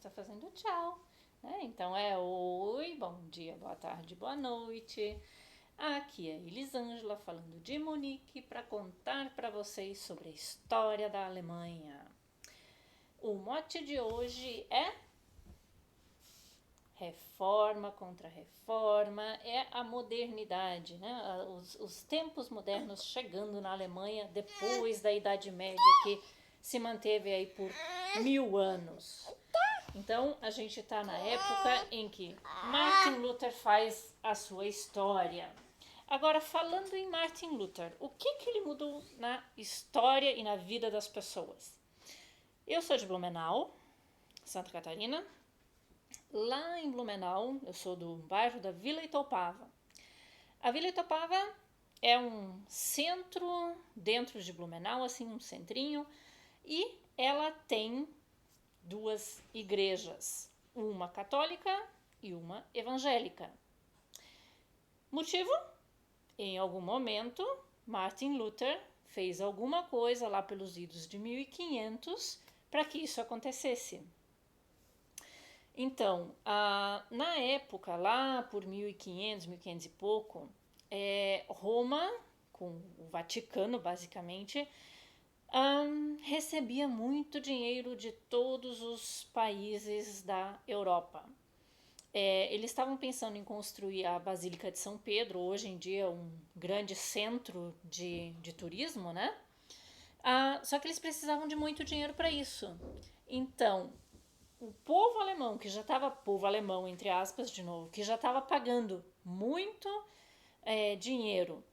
está fazendo tchau, né? Então é oi, bom dia, boa tarde, boa noite. Aqui é Elisângela falando de Munique para contar para vocês sobre a história da Alemanha. O mote de hoje é reforma contra reforma, é a modernidade, né? Os tempos modernos chegando na Alemanha depois da Idade Média, que se manteve aí por 1000 anos. Então a gente está na época em que Martin Luther faz a sua história. Agora, falando em Martin Luther, o que ele mudou na história e na vida das pessoas? Eu sou de Blumenau, Santa Catarina. Lá em Blumenau, eu sou do bairro da Vila Itopava. A Vila Itopava é um centro dentro de Blumenau, assim, um centrinho, e ela tem duas igrejas, uma católica e uma evangélica. Motivo? Em algum momento, Martin Luther fez alguma coisa lá pelos idos de 1500 para que isso acontecesse. Então, na época, lá por 1500, 1500 e pouco, Roma, com o Vaticano basicamente, recebia muito dinheiro de todos os países da Europa. Eles estavam pensando em construir a Basílica de São Pedro, hoje em dia um grande centro de turismo, né? Só que eles precisavam de muito dinheiro para isso. Então, o povo alemão, que já estava, povo alemão entre aspas de novo, que já estava pagando muito dinheiro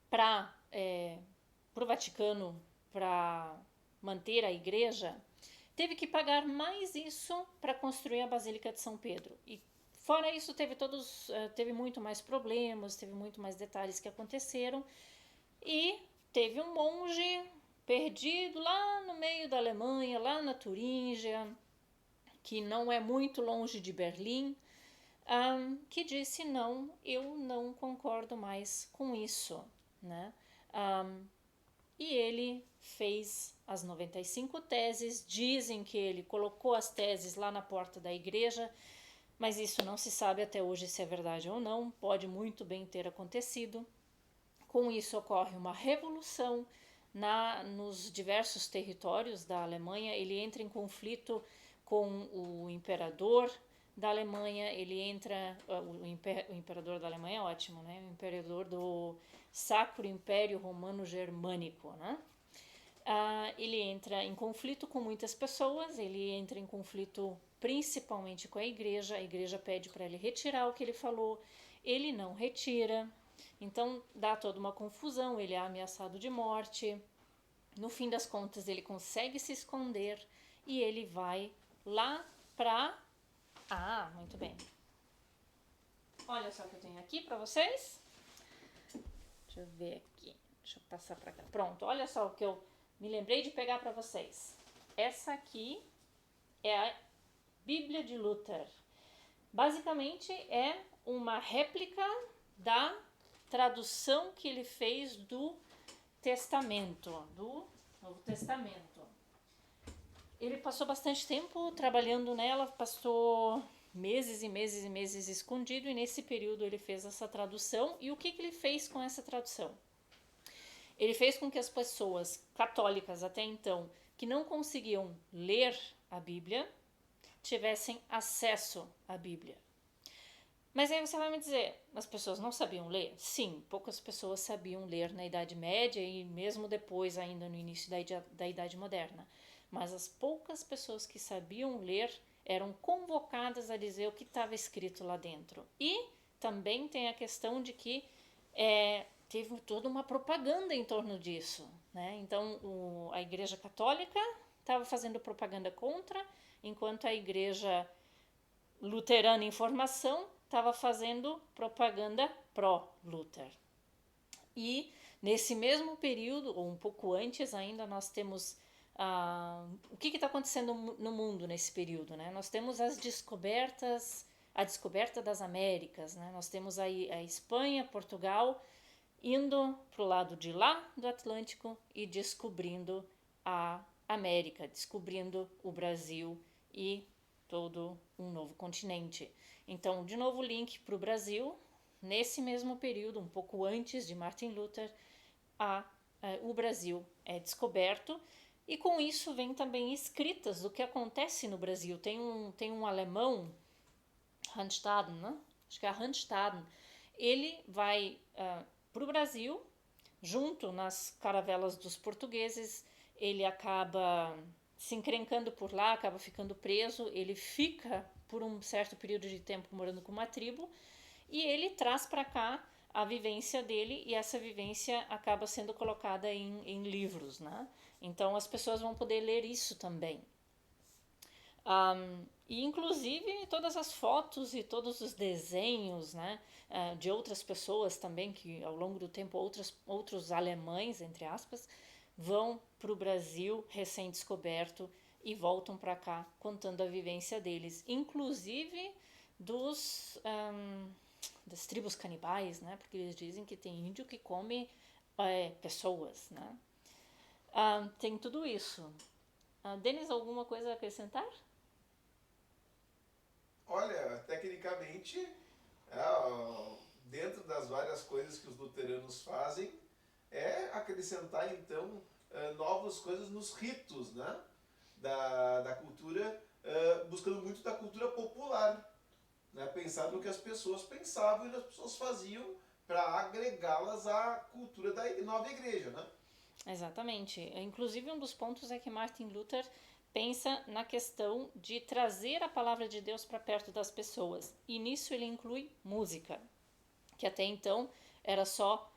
para o Vaticano para manter a igreja, teve que pagar mais isso para construir a Basílica de São Pedro. E fora isso, teve muito mais problemas, teve muito mais detalhes que aconteceram. E teve um monge perdido lá no meio da Alemanha, lá na Turíngia, que não é muito longe de Berlim, que disse não, eu não concordo mais com isso, né? E ele fez as 95 teses, dizem que ele colocou as teses lá na porta da igreja, mas isso não se sabe até hoje se é verdade ou não, pode muito bem ter acontecido. Com isso ocorre uma revolução nos diversos territórios da Alemanha, ele entra em conflito com o imperador da Alemanha, ele entra, o imperador da Alemanha é ótimo, né? O imperador do Sacro Império Romano Germânico, né? Ele entra em conflito com muitas pessoas, ele entra em conflito principalmente com a igreja pede para ele retirar o que ele falou, ele não retira, então dá toda uma confusão, ele é ameaçado de morte, no fim das contas ele consegue se esconder e ele vai lá para... muito bem. Olha só o que eu tenho aqui para vocês. Deixa eu ver aqui, deixa eu passar para cá. Pronto, olha só o que eu me lembrei de pegar para vocês. Essa aqui é a Bíblia de Luther. Basicamente é uma réplica da tradução que ele fez do Testamento, do Novo Testamento. Ele passou bastante tempo trabalhando nela, passou meses e meses e meses escondido, e nesse período ele fez essa tradução. E o que ele fez com essa tradução? Ele fez com que as pessoas católicas até então, que não conseguiam ler a Bíblia, tivessem acesso à Bíblia. Mas aí você vai me dizer, as pessoas não sabiam ler? Sim, poucas pessoas sabiam ler na Idade Média e mesmo depois, ainda no início da Idade Moderna. Mas as poucas pessoas que sabiam ler eram convocadas a dizer o que estava escrito lá dentro. E também tem a questão de que teve toda uma propaganda em torno disso, né? Então a Igreja Católica estava fazendo propaganda contra, enquanto a Igreja Luterana em formação estava fazendo propaganda pró-Luther. E nesse mesmo período, ou um pouco antes ainda, nós temos o que está acontecendo no mundo nesse período, né? Nós temos a descoberta das Américas, né? Nós temos aí a Espanha, Portugal, indo para o lado de lá do Atlântico e descobrindo a América, descobrindo o Brasil e todo um novo continente. Então, de novo, o link para o Brasil. Nesse mesmo período, um pouco antes de Martin Luther, o Brasil é descoberto, e com isso vem também escritas do que acontece no Brasil. Tem um alemão, Randstaden, né? Acho que é Randstaden. Ele vai para o Brasil, junto nas caravelas dos portugueses, ele acaba se encrencando por lá, acaba ficando preso, ele fica por um certo período de tempo morando com uma tribo, e ele traz para cá a vivência dele, e essa vivência acaba sendo colocada em livros, né? Então as pessoas vão poder ler isso também. E inclusive todas as fotos e todos os desenhos, né, de outras pessoas também, que ao longo do tempo outros alemães, entre aspas, vão para o Brasil recém-descoberto e voltam para cá contando a vivência deles, inclusive das tribos canibais, né, porque eles dizem que tem índio que come pessoas, né. Tem tudo isso. Denis, alguma coisa a acrescentar? Olha, tecnicamente, dentro das várias coisas que os luteranos fazem, é acrescentar então novas coisas nos ritos, né? Da cultura, buscando muito da cultura popular, né? Pensar no que as pessoas pensavam e as pessoas faziam para agregá-las à cultura da nova igreja, né? Exatamente. Inclusive, um dos pontos é que Martin Luther pensa na questão de trazer a palavra de Deus para perto das pessoas. E nisso ele inclui música, que até então era só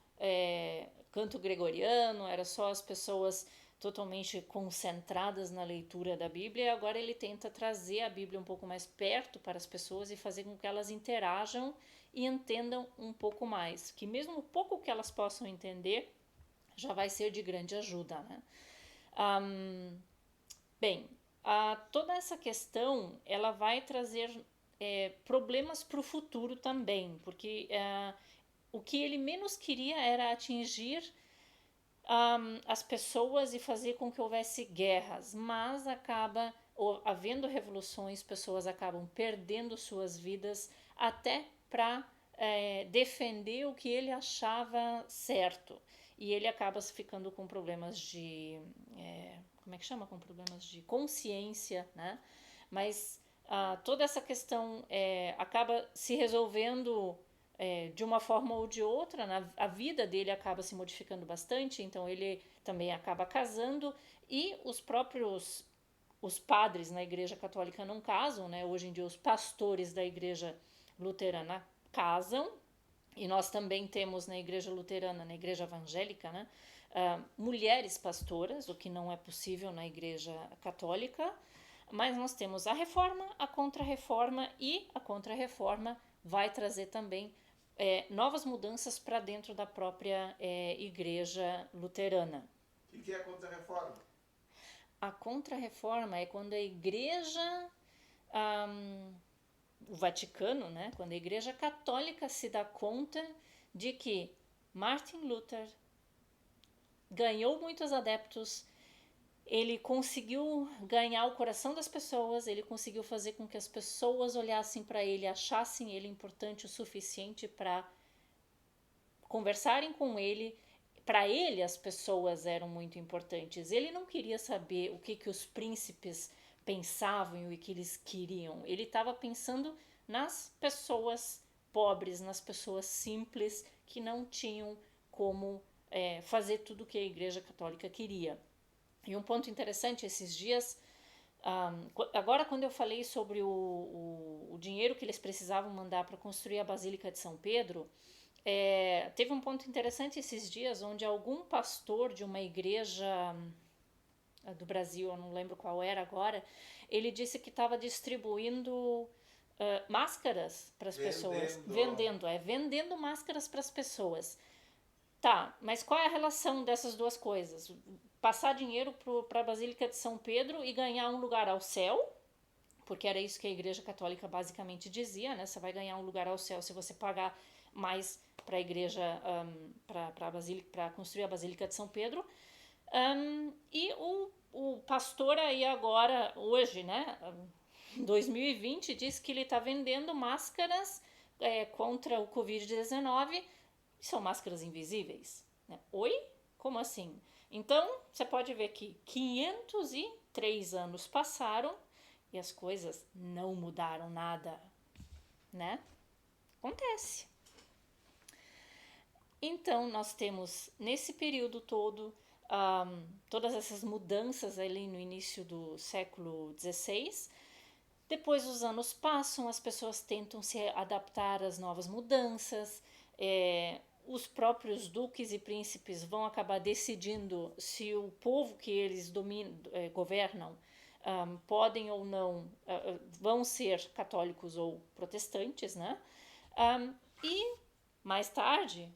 canto gregoriano, era só as pessoas totalmente concentradas na leitura da Bíblia, e agora ele tenta trazer a Bíblia um pouco mais perto para as pessoas e fazer com que elas interajam e entendam um pouco mais, que mesmo o pouco que elas possam entender já vai ser de grande ajuda, né? Bem, toda essa questão ela vai trazer problemas para o futuro também, porque o que ele menos queria era atingir as pessoas e fazer com que houvesse guerras, mas acaba havendo revoluções, pessoas acabam perdendo suas vidas até para defender o que ele achava certo, e ele acaba ficando com problemas de como é que chama? Com problemas de consciência, né? Mas toda essa questão acaba se resolvendo de uma forma ou de outra, né? A vida dele acaba se modificando bastante, então ele também acaba casando, e os padres na Igreja Católica não casam, né? Hoje em dia os pastores da Igreja Luterana casam, e nós também temos na Igreja Luterana, na Igreja Evangélica, né? Mulheres pastoras, o que não é possível na Igreja Católica, mas nós temos a Reforma, a Contra-Reforma, e a Contra-Reforma vai trazer também novas mudanças para dentro da própria Igreja Luterana. O que é a Contra-Reforma? A Contra-Reforma é quando a Igreja, o Vaticano, né, quando a Igreja Católica se dá conta de que Martin Luther ganhou muitos adeptos, ele conseguiu ganhar o coração das pessoas, ele conseguiu fazer com que as pessoas olhassem para ele, achassem ele importante o suficiente para conversarem com ele. Para ele, as pessoas eram muito importantes. Ele não queria saber o que os príncipes pensavam e o que eles queriam. Ele estava pensando nas pessoas pobres, nas pessoas simples que não tinham como fazer tudo o que a Igreja Católica queria. E um ponto interessante esses dias, agora quando eu falei sobre o dinheiro que eles precisavam mandar para construir a Basílica de São Pedro, teve um ponto interessante esses dias onde algum pastor de uma igreja do Brasil, eu não lembro qual era agora, ele disse que estava distribuindo máscaras para as pessoas, vendendo máscaras para as pessoas. Tá, mas qual é a relação dessas duas coisas? Passar dinheiro para a Basílica de São Pedro e ganhar um lugar ao céu, porque era isso que a Igreja Católica basicamente dizia, né? Você vai ganhar um lugar ao céu se você pagar mais para a igreja, para construir a Basílica de São Pedro. E o pastor aí agora, hoje, né? em 2020 diz que ele está vendendo máscaras contra o Covid-19, são máscaras invisíveis. Né? Oi? Como assim? Então, você pode ver que 503 anos passaram e as coisas não mudaram nada, né? Acontece. Então, nós temos nesse período todo todas essas mudanças ali no início do século XVI. Depois os anos passam, as pessoas tentam se adaptar às novas mudanças, os próprios duques e príncipes vão acabar decidindo se o povo que eles governam podem ou não, vão ser católicos ou protestantes, né? E mais tarde,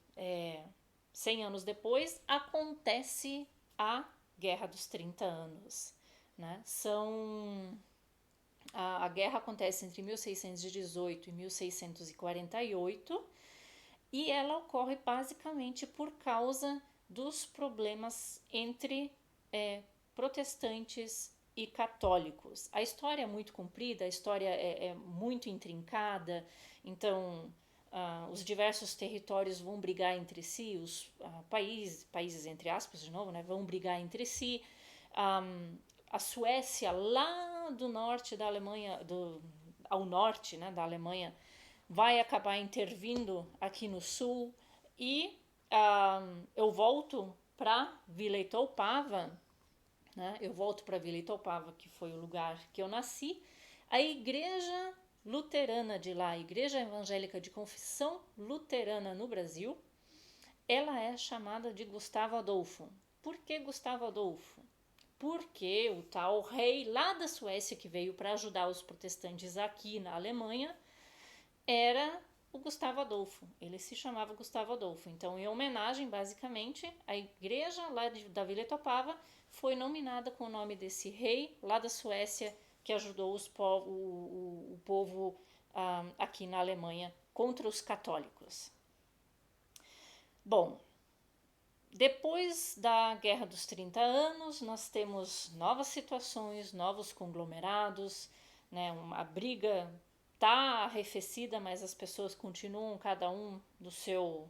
100 anos depois, acontece a Guerra dos 30 Anos. Né? A guerra acontece entre 1618 e 1648 e ela ocorre basicamente por causa dos problemas entre protestantes e católicos. A história é muito comprida, a história é muito intrincada, então os diversos territórios vão brigar entre si, os países entre aspas de novo, né, vão brigar entre si. A Suécia, lá do norte da Alemanha, ao norte, né, da Alemanha, vai acabar intervindo aqui no sul e eu volto para Vila Itoupava, né? Eu volto para Vila Itoupava, que foi o lugar que eu nasci. A igreja luterana de lá, a igreja evangélica de confissão luterana no Brasil, ela é chamada de Gustavo Adolfo. Por que Gustavo Adolfo? Porque o tal rei lá da Suécia que veio para ajudar os protestantes aqui na Alemanha era o Gustavo Adolfo. Ele se chamava Gustavo Adolfo. Então, em homenagem, basicamente, a igreja lá da Vila Itoupava foi nominada com o nome desse rei lá da Suécia que ajudou o povo aqui na Alemanha contra os católicos. Bom, depois da Guerra dos 30 Anos, nós temos novas situações, novos conglomerados, né? A briga está arrefecida, mas as pessoas continuam cada um no seu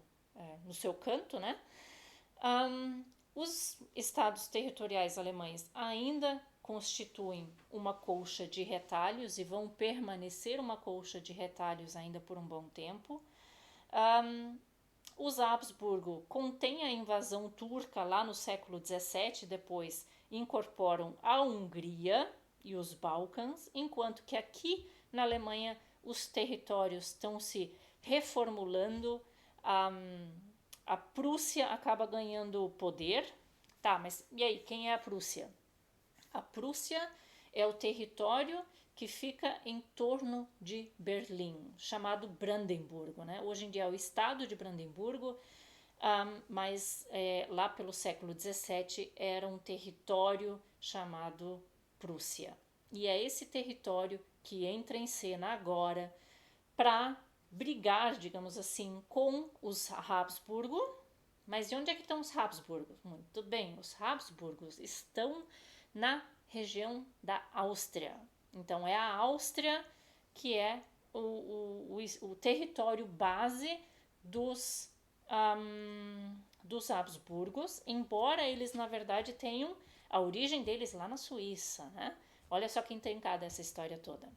canto, né? Os estados territoriais alemães ainda constituem uma colcha de retalhos e vão permanecer uma colcha de retalhos ainda por um bom tempo. Os Habsburgo contêm a invasão turca lá no século XVII, depois incorporam a Hungria e os Balcãs, enquanto que aqui na Alemanha os territórios estão se reformulando. A Prússia acaba ganhando poder. Tá, mas e aí, quem é a Prússia? A Prússia é o território que fica em torno de Berlim, chamado Brandemburgo. Né? Hoje em dia é o estado de Brandemburgo, mas lá pelo século XVII era um território chamado Prússia. E é esse território que entra em cena agora para brigar, digamos assim, com os Habsburgo. Mas de onde é que estão os Habsburgos? Muito bem, os Habsburgos estão na região da Áustria. Então é a Áustria que é o território base dos Habsburgos, embora eles na verdade tenham a origem deles lá na Suíça, né? Olha só que intrincada essa história toda.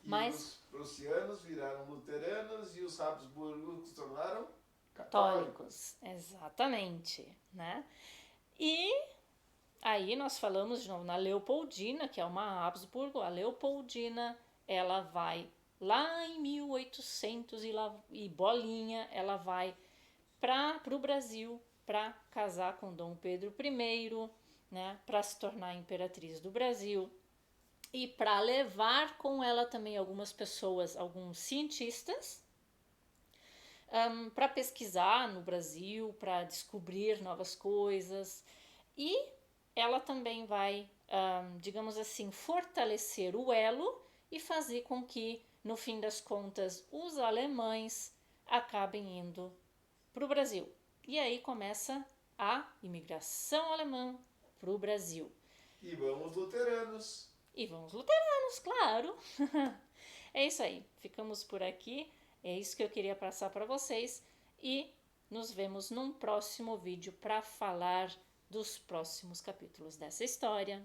Mas os prussianos viraram luteranos e os Habsburgos se tornaram católicos. Exatamente, né? E aí nós falamos de novo na Leopoldina, que é uma Habsburgo. A Leopoldina, ela vai lá em 1800 e bolinha, ela vai para o Brasil para casar com Dom Pedro I, né, para se tornar imperatriz do Brasil e para levar com ela também algumas pessoas, alguns cientistas, para pesquisar no Brasil, para descobrir novas coisas. E ela também vai, digamos assim, fortalecer o elo e fazer com que, no fim das contas, os alemães acabem indo para o Brasil. E aí começa a imigração alemã para o Brasil. E vamos luteranos. E vamos luteranos, claro. É isso aí, ficamos por aqui. É isso que eu queria passar para vocês e nos vemos num próximo vídeo para falar dos próximos capítulos dessa história.